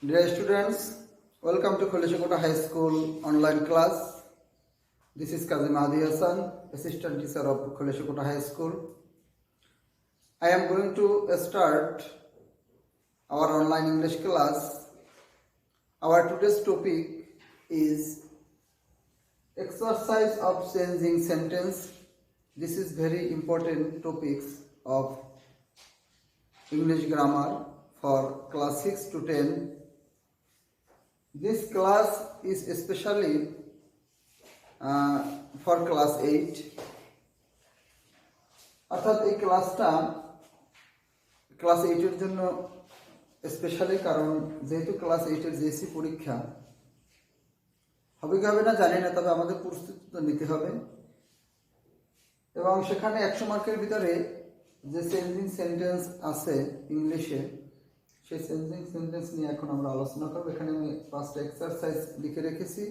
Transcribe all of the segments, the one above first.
Dear students, welcome to Koleshakota High School online class. This is Kazi Mahdi Hassan, Assistant Teacher of Koleshakota High School. I am going to start our online English class. Our today's topic is exercise of changing sentence. This is very important topics of English grammar for class 6 to 10. This class is especially for class 8. অর্থাৎ এই ক্লাসটা class 8 এর জন্য specially, কারণ যেহেতু class 8 এর JSC পরীক্ষা হবে কি হবে না জানি না, তবে আমাদের প্রস্তুতি তো নিতে হবে এবং সেখানে 100 মার্কের ভিতরে যে চেঞ্জিং সেন্টেন্স আছে ইংলিশে, সেই চেঞ্জিং সেন্টেন্স নিয়ে এখন আমরা আলোচনা করব। এখানে আমি 5টা এক্সারসাইজ লিখে রেখেছি।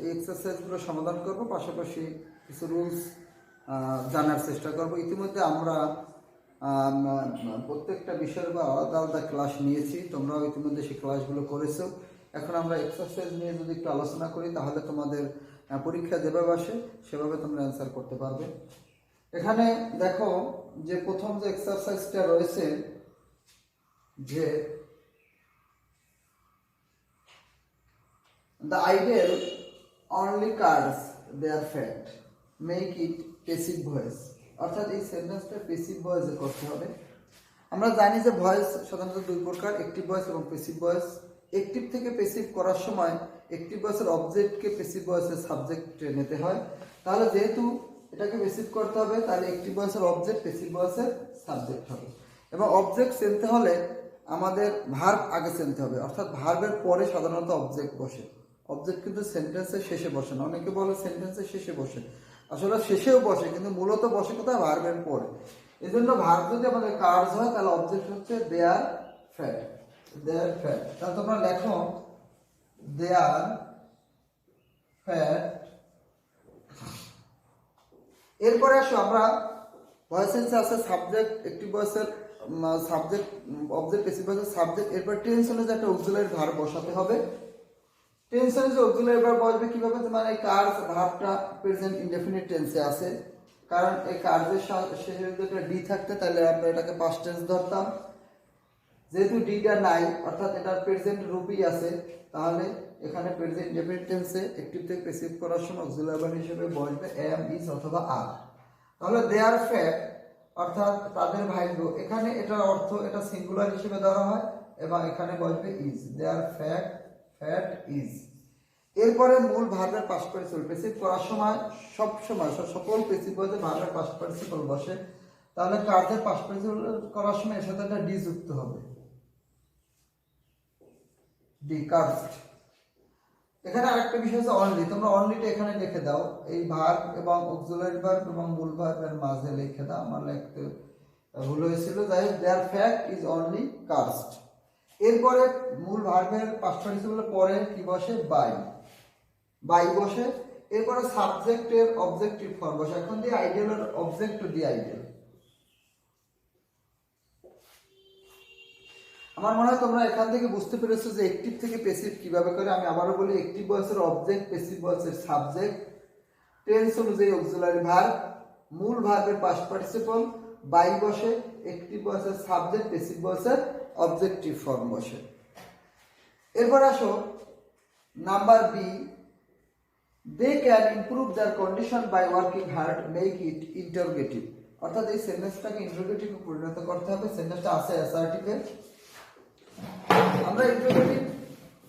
এই এক্সারসাইজগুলো সমাধান করব, পাশাপাশি কিছু রুলস জানার চেষ্টা করব। ইতিমধ্যে আমরা প্রত্যেকটা বিষয়ের বা আলাদা আলাদা ক্লাস নিয়েছি, তোমরাও ইতিমধ্যে সেই ক্লাসগুলো করেছো। এখন আমরা এক্সারসাইজ নিয়ে যদি একটু আলোচনা করি, তাহলে তোমাদের পরীক্ষা যেভাবে আসে সেভাবে তোমরা অ্যান্সার করতে পারবে। এখানে দেখো যে প্রথম যে এক্সারসাইজটা রয়েছে, যে the ideal only cards their fact make it passive voice, অর্থাৎ এই সেন্টেন্সটা প্যাসিভ ভয়েসে করতে হবে। আমরা জানি যে ভয়েস সাধারণত দুই প্রকার, অ্যাক্টিভ ভয়েস এবং প্যাসিভ ভয়েস। অ্যাক্টিভ থেকে প্যাসিভ করার সময় অ্যাক্টিভ ভয়েসের অবজেক্টকে প্যাসিভ ভয়েসের সাবজেক্টে নিতে হয়। তাহলে যেহেতু এটাকে প্যাসিভ করতে হবে, তাহলে অ্যাক্টিভ ভয়েসের অবজেক্ট প্যাসিভ ভয়েসের সাবজেক্ট হবে। এবং অবজেক্ট চিনতে হলে আমাদের ভার্ব আগে চিনতে হবে, অর্থাৎ ভার্বের পরে সাধারণত অবজেক্ট বসে। অবজেক্ট কিন্তু সেন্টেন্সের শেষে বসে না। অনেকে বলে সেন্টেন্সের শেষে বসে, আসলে শেষেও বসে, কিন্তু মূলত বসে কোথায়? ভার্বের পরে। এই জন্য ভার্ব যদি আমাদের কার্স হয়, তাহলে অবজেক্ট হচ্ছে দেয়ার ফ্যাট। দেয়ার ফ্যাট, তাহলে তোমরা লেখো দেয়ার ফ্যাট। এরপরে আসো আমরা ভয়েস আছে সাবজেক্ট, অ্যাক্টিভ ভয়েসের সাবজেক্ট, অবজেক্ট, প্যাসিভ ভয়েসের সাবজেক্ট। এরপর টেন্স অনুযায়ী একটা অক্সিলারি ভার্ব বসাতে হবে। টেন্স অনুযায়ী অক্সিলারি ভার্ব বসবে কিভাবে? মানে এই কার্স ভার্বটা প্রেজেন্ট ইনডেফিনিট টেন্সে আছে, কারণ এই কার্যের শেষে যদি একটা ডি থাকতে তাহলে আমরা এটাকে পাস্ট টেন্স ধরতাম। যেহেতু ডিটা নাই, অর্থাৎ এটার প্রেজেন্ট রূপই আছে, তাহলে এখানে প্রেজেন্ট ইনডেফিনিট টেন্সে অ্যাক্টিভ থেকে প্যাসিভ করার সময় অক্সিলারি ভার্ব হিসেবে বসবে এম, ইজ অথবা আর। তাহলে দেয়ার ফ্যাক্ট অর্থাৎ তাদের ভাগ্য, এখানে এটার অর্থ এটা সিঙ্গুলার হিসেবে ধরা হয় এবং এখানে বসবে is. There fact, fat is. এরপরে মূল ভার্বের পাস্ট পার্টিসিপল প্যাসিভ করার সময় সব সময় সকল প্যাসিভ ভয়েসে ভার্বের পাস্ট পার্টিসিপল বসে। তাহলে কার্যের পাস্ট পার্টিসিপল করার সময় এর সাথে একটা ডি যুক্ত হবে, ডি কার্সড। এখানে আরেকটা বিষয় হচ্ছে অনলি। তোমরা অনলিটা এখানে লিখে দাও, এই ভার্ব এবং অক্সিলারি ভার্ব এবং মূল ভার্বের মাঝে লিখে দাও। আমার লিখতে ভুল হয়েছিল, যাই হোক। দেয়ার ফ্যাক্ট ইজ অনলি কার্সড। এরপরে মূল ভার্বের পাস্ট পার্টিসিপলের পরে কি বসে? বাই, বাই বসে। এরপরে সাবজেক্টের অবজেক্টিভ ফর্ম বসে। এখন দি ideal object to the ideal. আমার মনে হয় তোমরা এখান থেকে বুঝতে পেরেছো যে অ্যাক্টিভ থেকে প্যাসিভ কিভাবে করে। আমি আবারও বলি, অ্যাক্টিভ ভয়েসের অবজেক্ট, প্যাসিভ ভয়েসের সাবজেক্ট, টেন্স অনুযায়ী অক্সিলারি ভার্ব, মূল ভার্বের পাস্ট পার্টিসিপল, বাই বসে, অ্যাক্টিভ ভয়েসের সাবজেক্ট, প্যাসিভ ভয়েসের অবজেক্টিভ ফর্ম বসে। এরপর আসো number B, they can improve their condition by working hard, make it interrogative. অর্থাৎ এই সেন্টেন্সটাকে ইন্টারোগেটিভে পরিণত করতে হবে। সেন্টেন্সটা আছে অ্যাসার্টিভে। আমরা ইন্টারোগেটিভ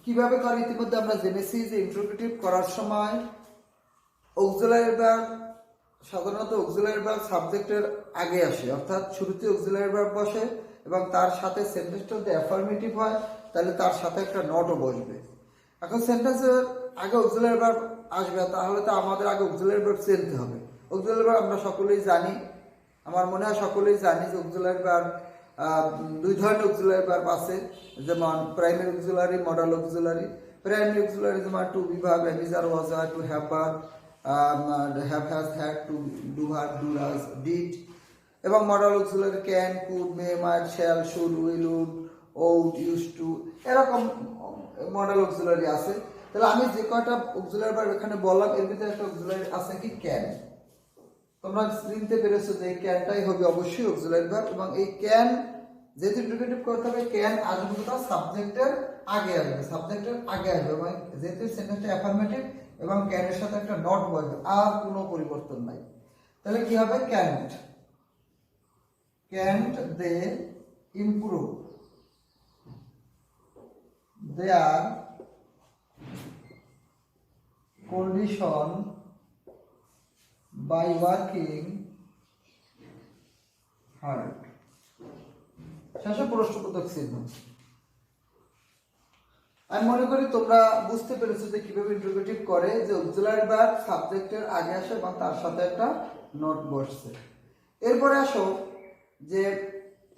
কিভাবে করি ইতিমধ্যে আমরা জেনেছি যে ইন্টারোগেটিভ করার সময় অক্সিলারি ভার্ব সাধারণত অক্সিলারি ভার্ব সাবজেক্টের আগে আসে, অর্থাৎ শুরুতে অক্সিলারি ভার্ব বসে এবং তার সাথে সেন্টেন্সটা যদি অ্যাফার্মেটিভ হয় তাহলে তার সাথে একটা নটও বসবে। এখন সেন্টেন্সের আগে অক্সিলারি ভার্ব আসবে, তাহলে তো আমাদের আগে অক্সিলারি ভার্ব চিনতে হবে। অক্সিলারি ভার্ব আমরা সকলেই জানি, আমার মনে হয় সকলেই জানি যে অক্সিলারি ভার্ব দুই ধরনের অক্সিলারি ভার্ব আছে, যেমন primary auxiliary, modal auxiliary. Primary auxiliary যেমন to be verb, am, is, are, was, are, to have verb, have, has, had, to do, verb, do, does, did। এবং modal auxiliary can, could, may, might, shall, should, will, would, ought, used to, এরকম modal auxiliary আছে। তাহলে আমি যে কয়টা auxiliary verb এখানে বললাম এর ভিতরে একটা অক্সিলারি আছে কি ক্যান। তোমরা চিনতে পেরেছো যে এই ক্যানটাই হবে অবশ্যই অক্সিলারি ভার্ব, এবং এই ক্যান যেহেতু ইন্টিগ্রেটিভ করতে হবে ক্যান আসবে কোথাও সাবজেক্টের আগে আসবে, সাবজেক্টের আগে আসবে, এবং যেহেতু সেন্টেন্সটা অ্যাফার্মেটিভ এবং ক্যানের সাথে একটা নট বসবে, আর কোনো পরিবর্তন নাই। তাহলে কি হবে? Can't, can't they improve their condition by working hard। শেষে প্রশ্নবোধক চিহ্ন। আমি মনে করি তোমরা বুঝতে পেরেছো যে কিভাবে ইন্টারোগেটিভ করে, যে অক্সিলারি ভার্ব সাবজেক্টের আগে আসে এবং তার সাথে একটা নট বসছে। এরপরে আসো যে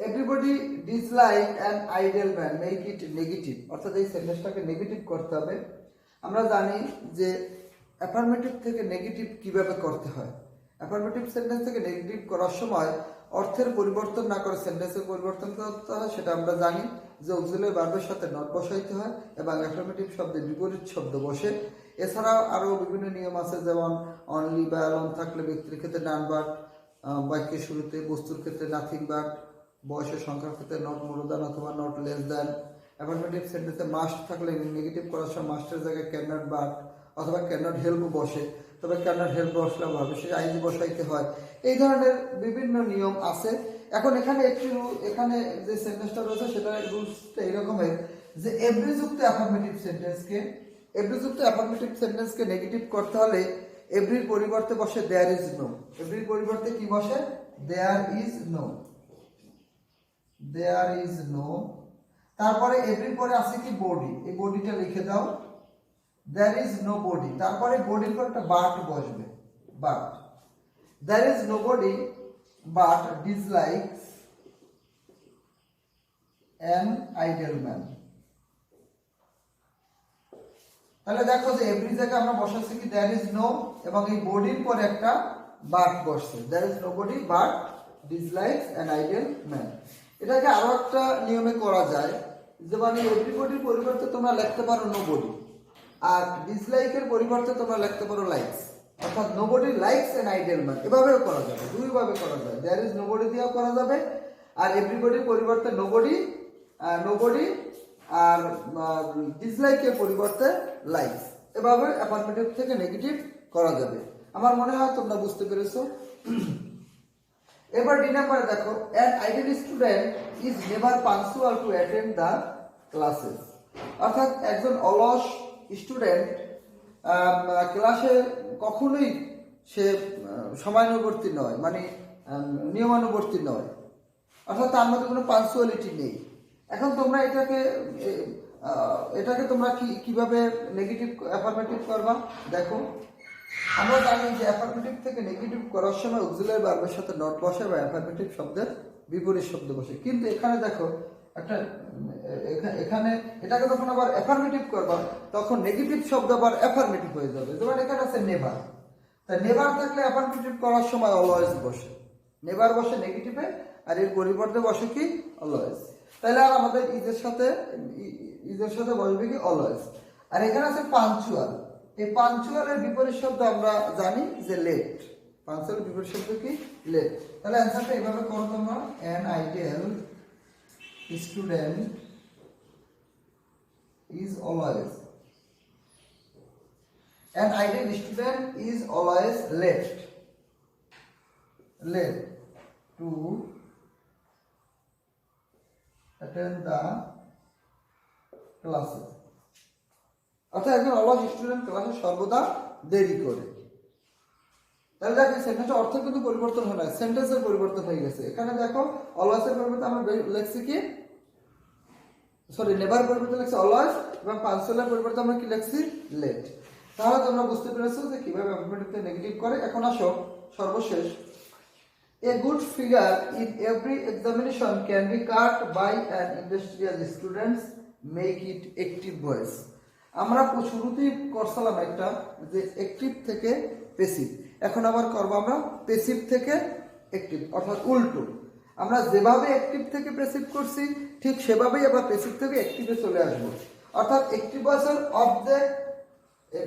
everybody dislike an ideal man make it negative, অর্থাৎ এই সেন্টেন্সটাকে নেগেটিভ করতে হবে। আমরা জানি যে অ্যাফার্মেটিভ থেকে নেগেটিভ কিভাবে করতে হয়। অ্যাফার্মেটিভ সেন্টেন্স থেকে নেগেটিভ করার সময় অর্থের পরিবর্তন না করে সেন্টেন্সের পরিবর্তন করতে হয়, সেটা আমরা জানি যে অক্সিলারি ভার্বের সাথে নট বসাইতে হয় এবং অ্যাফার্মেটিভ শব্দে বিপরীত শব্দ বসে। এছাড়াও আরও বিভিন্ন নিয়ম আছে, যেমন অনলি বা অ্যালোন থাকলে ব্যক্তির ক্ষেত্রে নান বাট, বাক্যের শুরুতে, বস্তুর ক্ষেত্রে নাথিং বাট, বয়সের সংখ্যার ক্ষেত্রে নট মোর দ্যান অথবা নট লেস দ্যান। অ্যাফার্মেটিভ সেন্টেন্সে মাস্ট থাকলে নেগেটিভ করার সময় মাস্টের জায়গায় ক্যান নট বাট অথবা ক্যান নট হেল্প বসে, তবে ক্যান নট হেল্প বসলে ভাবে সে আইজি বসাইতে হয়। এই ধরনের বিভিন্ন নিয়ম আছে। এখন এখানে একটি এখানে যে সেন্টেন্সটা রয়েছে সেটা রুলসটা এরকমের যে এভরিযুক্ত অ্যাফার্মেটিভ সেন্টেন্সকে নেগেটিভ করতে হলে এভরির পরিবর্তে বসে দেয়ার ইজ নো। এভরির পরিবর্তে কি বসে? There is no, there is no. তারপরে এভরির পরে আছে কি? বডি, এই বডিটা লিখে দাও, there is nobody। তারপরে বডির পর একটা বাট বসবে, but. there is nobody but dislikes an ideal man। তাহলে দেখো যে এভরি জায়গায় আমরা বসাচ্ছি কি there is no, এবং এই বডির পরে একটা বাট বসছে, there is nobody but dislikes an ideal man। এটাকে আরো একটা নিয়মে করা যায়, যে মানে এভরিবডির পরিবর্তে তোমরা লিখতে পারো নোবডি, আর ডিসলাইকের পরিবর্তে তোমরা লিখতে পারো লাইকস, অর্থাৎ nobody likes an ideal man. এভাবেও করা যাবে, দুইভাবে করা যায়, দেয়ার ইজ নোবডি দিয়েও করা যাবে, আর এভরিবডির পরিবর্তে নোবডি আর ডিসলাইকের পরিবর্তে লাইকস, এভাবে অ্যাফার্মেটিভ থেকে নেগেটিভ করা যাবে। আমার মনে হয় তোমরা বুঝতে পেরেছো। এবার ডি নাম্বারে দেখো, an ideal student is never punctual to attend the classes, অর্থাৎ একজন অলস স্টুডেন্ট ক্লাসে কখনোই সে সময়ানুবর্তী নয়, মানে নিয়মানুবর্তী নয়, অর্থাৎ তার মধ্যে কোনো পাংচুয়ালিটি নেই। এখন তোমরা এটাকে তোমরা কিভাবে নেগেটিভ অ্যাফার্মেটিভ করবা? দেখো, আমরা জানি যে অ্যাফার্মেটিভ থেকে নেগেটিভ করার সময় অক্সিলারি ভার্বের সাথে নট বসে বা অ্যাফার্মেটিভ শব্দের বিপরীত শব্দ বসে, কিন্তু এখানে দেখো একটা এখানে এটাকে যখন আবার অ্যাফার্মেটিভ করবা তখন নেগেটিভ শব্দ আবার অ্যাফার্মেটিভ হয়ে যাবে। যেমন এখানে আছে নেভার, তাই নেভার থাকলে অ্যাফার্মেটিভ করার সময় অলওয়েজ বসে, নেভার বসে নেগেটিভে, আর এর পরিবর্তে বসে কি? অলওয়েজ। তাহলে আর আমাদের ইজের সাথে বসবে কি? অলওয়েজ। আর এখানে আছে পাঞ্চুয়াল, এই পাঞ্চুয়ালের বিপরীত শব্দ আমরা জানি যে লেট, পাঞ্চুয়ালের বিপরীত শব্দ কি? লেট। তাহলে অ্যান্সারটা এইভাবে করো তোমরা, an ideal student is always, an ideal student is always late to attend the classes, অর্থাৎ একজন অলস স্টুডেন্ট ক্লাসে সর্বদা দেরি করে। তাহলে দেখো সেন্টেন্সের অর্থ কিন্তু পরিবর্তন হয় না, সেন্টেন্সের পরিবর্তন হয়ে গেছে। এখানে দেখো অলওয়েজের পরিবর্তে আমরা লিখছি কি? নেভার পরিবর্তে লিখছি অলওয়েজ, এবং পাঞ্চুয়ালের পরিবর্তে আমরা কি লিখছি? লেট। তাহলে তোমরা বুঝতে পেরেছো যে কিভাবে অ্যাফার্মেটিভকে নেগেটিভ করে। এখন আসো সর্বশেষ, a good figure in every examination can be cut by an industrial students make it active voice. আমরা শুরুতেই করছিলাম একটা যে অ্যাক্টিভ থেকে প্যাসিভ, এখন আবার করবো আমরা প্যাসিভ থেকে অ্যাক্টিভ, অর্থাৎ উল্টো। আমরা যেভাবে অ্যাক্টিভ থেকে প্যাসিভ করছি ঠিক সেভাবেই আবার প্যাসিভ থেকে অ্যাক্টিভে চলে আসবো। অর্থাৎ অ্যাক্টিভ ভয়েসের অবজেক্ট,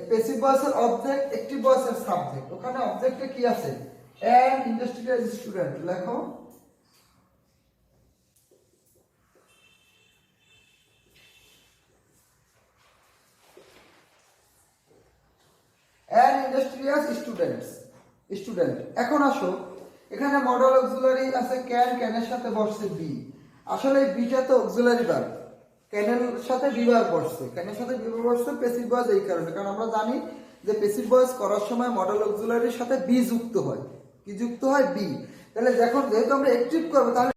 প্যাসিভ ভয়েসের অবজেক্ট, অ্যাক্টিভ ভয়েসের সাবজেক্ট। ওখানে অবজেক্টে কি আছে? অ্যান ইন্ডাস্ট্রিয়াল স্টুডেন্ট লেখো। An industrial student. এখন আসো, এখানে মডেল অক্সিলারি আছে ক্যান, ক্যানের সাথে বসছে বি। আসলে এই বিটা তো অক্সিলারি ভার্ব, ক্যানের সাথে বি ভার্ব বসছে, ক্যানের সাথে বি ভার্ব বসছে প্যাসিভ ভয়েস এই কারণে, কারণ আমরা জানি যে প্যাসিভ ভয়েস করার সময় মডেল অক্সিলারির সাথে বি যুক্ত হয়। কি যুক্ত হয়? বি। তাহলে যেহেতু আমরা অ্যাক্টিভ করবো তাহলে